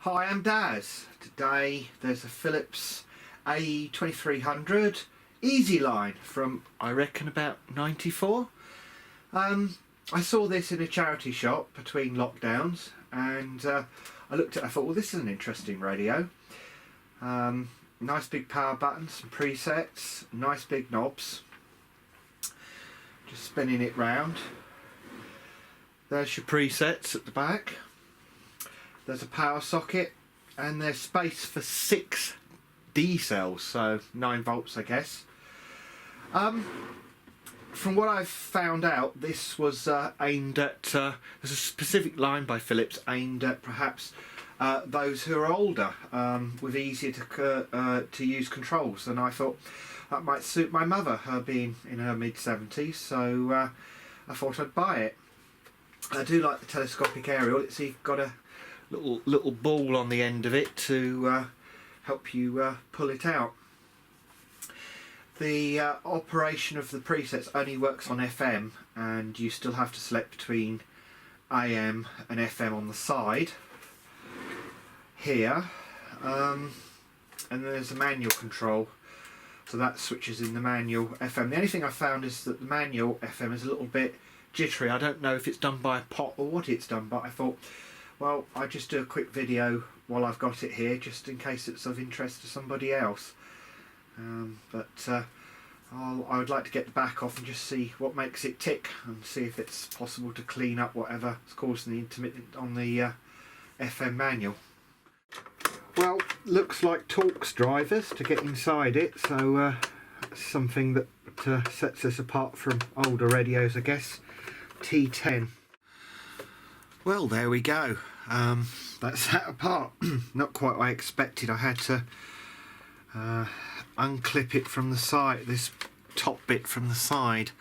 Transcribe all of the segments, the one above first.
Hi, I'm Daz. Today there's a Philips AE2300 Easy Line from, I reckon, about 94. I saw this in a charity shop between lockdowns, and I looked at it, I thought, well, this is an interesting radio. Nice big power button, some presets, nice big knobs. Just spinning it round. There's your presets at the back. There's a power socket, and there's space for 6 D cells, so 9 volts, I guess. From what I've found out, this was aimed at, there's a specific line by Philips aimed at perhaps those who are older, with easier to use controls, and I thought that might suit my mother, her being in her mid-70s, so I thought I'd buy it. I do like the telescopic aerial. It's got a little ball on the end of it to help you pull it out. The operation of the presets only works on FM, and you still have to select between AM and FM on the side here, and there's a manual control, so that switches in the manual FM. The only thing I found is that the manual FM is a little bit jittery. I don't know if it's done by a pot or what it's done, but I thought, well, I'll just do a quick video while I've got it here, just in case it's of interest to somebody else. I would like to get the back off and just see what makes it tick, and see if it's possible to clean up whatever is causing the intermittent on the FM manual. Well, looks like Torx drivers to get inside it, so something that sets us apart from older radios, I guess. T10. Well, there we go. That's that apart. Not quite what I expected. I had to unclip it from the side, this top bit from the side,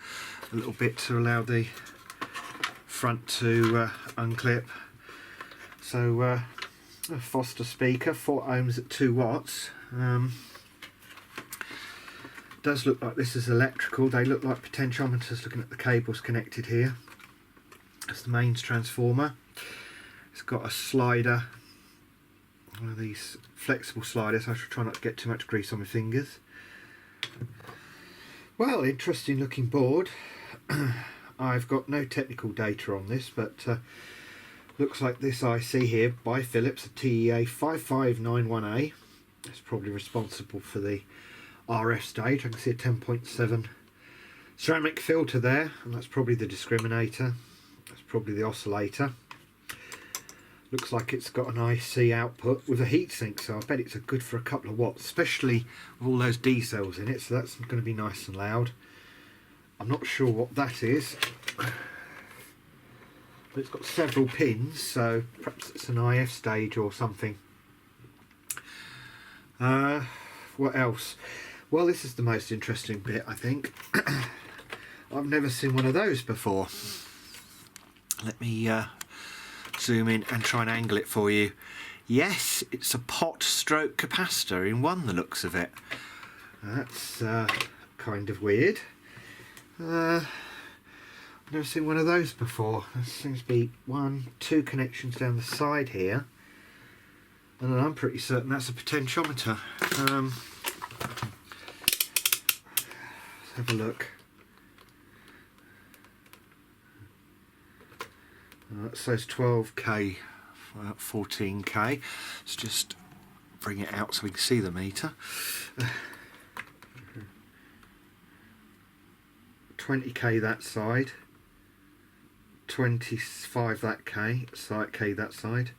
a little bit to allow the front to unclip. So a Foster speaker, 4 ohms at 2 watts. Does look like this is electrical. They look like potentiometers looking at the cables connected here. That's the mains transformer. It's got a slider, one of these flexible sliders. I shall try not to get too much grease on my fingers. Well, interesting looking board. I've got no technical data on this, but looks like this IC here by Philips, a TEA5591A. It's probably responsible for the RF stage. I can see a 10.7 ceramic filter there, and that's probably the discriminator. That's probably the oscillator. Looks like it's got an IC output with a heatsink, so I bet it's good for a couple of watts, especially with all those D cells in it, so that's going to be nice and loud. I'm not sure what that is, but it's got several pins, so perhaps it's an IF stage or something. What else? Well, this is the most interesting bit, I think. I've never seen one of those before. Let me zoom in and try and angle it for you. Yes, it's a pot stroke capacitor in one, the looks of it. That's kind of weird. I've never seen one of those before. There seems to be 1, 2 connections down the side here, and then I'm pretty certain that's a potentiometer. Let's have a look. It says 12k, 14k. Let's just bring it out so we can see the meter. 20k that side, 25 that k that side,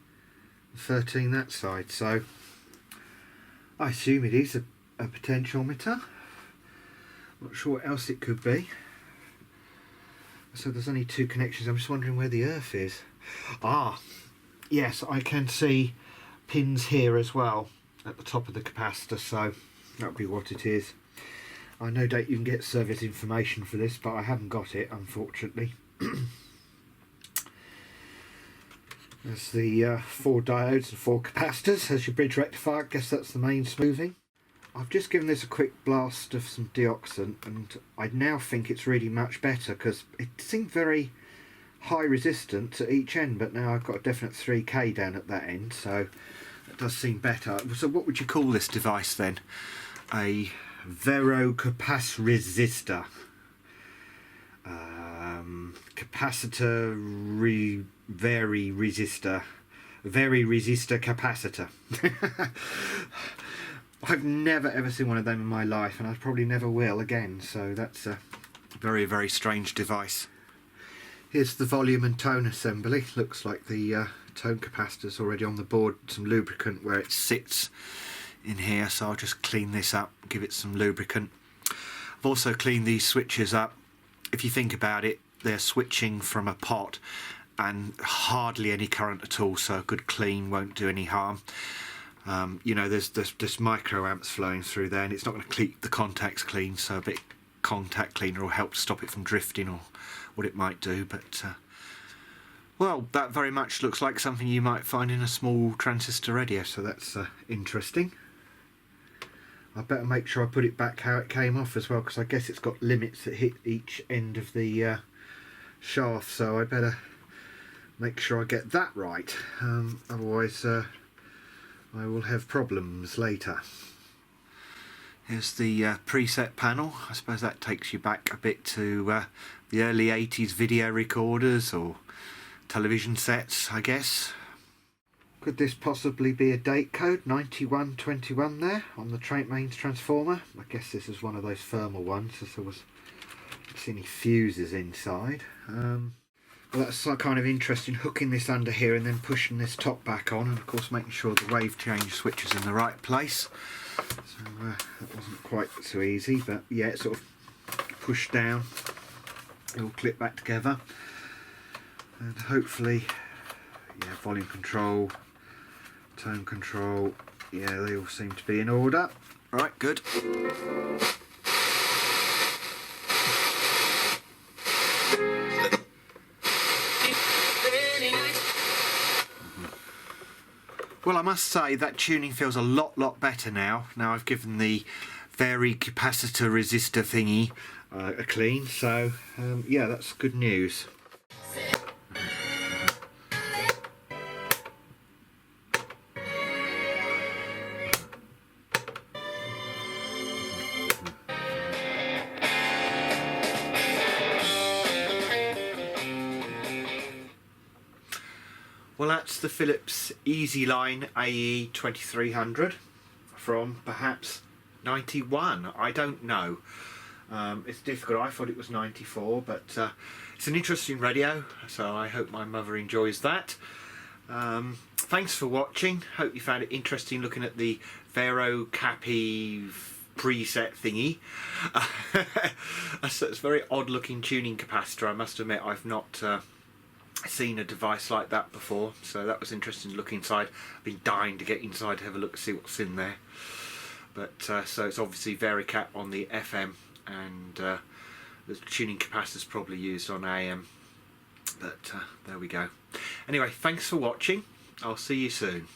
13 that side. So I assume it is a potentiometer. Not sure what else it could be. So there's only 2 connections. I'm just wondering where the earth is. Ah, yes, I can see pins here as well at the top of the capacitor, so that'll be what it is. I no doubt you can get service information for this, but I haven't got it, unfortunately. There's the 4 diodes and 4 capacitors. There's your bridge rectifier. I guess that's the main smoothing. I've just given this a quick blast of some deoxant, and I now think it's really much better, because it seemed very high resistance at each end, but now I've got a definite 3k down at that end, so That does seem better. So what would you call this device then? A verocapacitor resistor. Capacitor very resistor. Very resistor capacitor. I've never ever seen one of them in my life, and I probably never will again, so that's a very, very strange device. Here's the volume and tone assembly. Looks like the tone capacitor's already on the board, some lubricant where it sits in here, so I'll just clean this up, give it some lubricant. I've also cleaned these switches up. If you think about it, they're switching from a pot and hardly any current at all, so a good clean won't do any harm. You know, there's microamps flowing through there, and it's not going to keep the contacts clean, so a bit of contact cleaner will help stop it from drifting or what it might do. But well, that very much looks like something you might find in a small transistor radio, so that's interesting. I better make sure I put it back how it came off as well, because I guess it's got limits that hit each end of the shaft, so I better make sure I get that right, otherwise I will have problems later. Here's the preset panel. I suppose that takes you back a bit to the early 80s video recorders or television sets, I guess. Could this possibly be a date code? 9121 there on the mains transformer. I guess this is one of those thermal ones, as there was, I don't see any fuses inside. Well, that's kind of interesting, hooking this under here and then pushing this top back on, and of course making sure the wave change switch is in the right place. So that wasn't quite so easy, but yeah, it's sort of pushed down, it will clip back together, and hopefully, yeah, volume control, tone control, yeah, they all seem to be in order. Right, good. Well, I must say that tuning feels a lot better now. Now I've given the capacitor resistor thingy a clean, so yeah, that's good news. Well, that's the Philips EasyLine AE2300 from perhaps 91, I don't know. It's difficult, I thought it was 94, but it's an interesting radio, so I hope my mother enjoys that. Thanks for watching, hope you found it interesting looking at the Vero Cappy preset thingy. It's a very odd looking tuning capacitor, I must admit. I've not seen a device like that before, so that was interesting to look inside. I've been dying to get inside to have a look, see what's in there. But so it's obviously VariCap on the FM, and the tuning capacitor's probably used on AM, but there we go. Anyway, thanks for watching, I'll see you soon.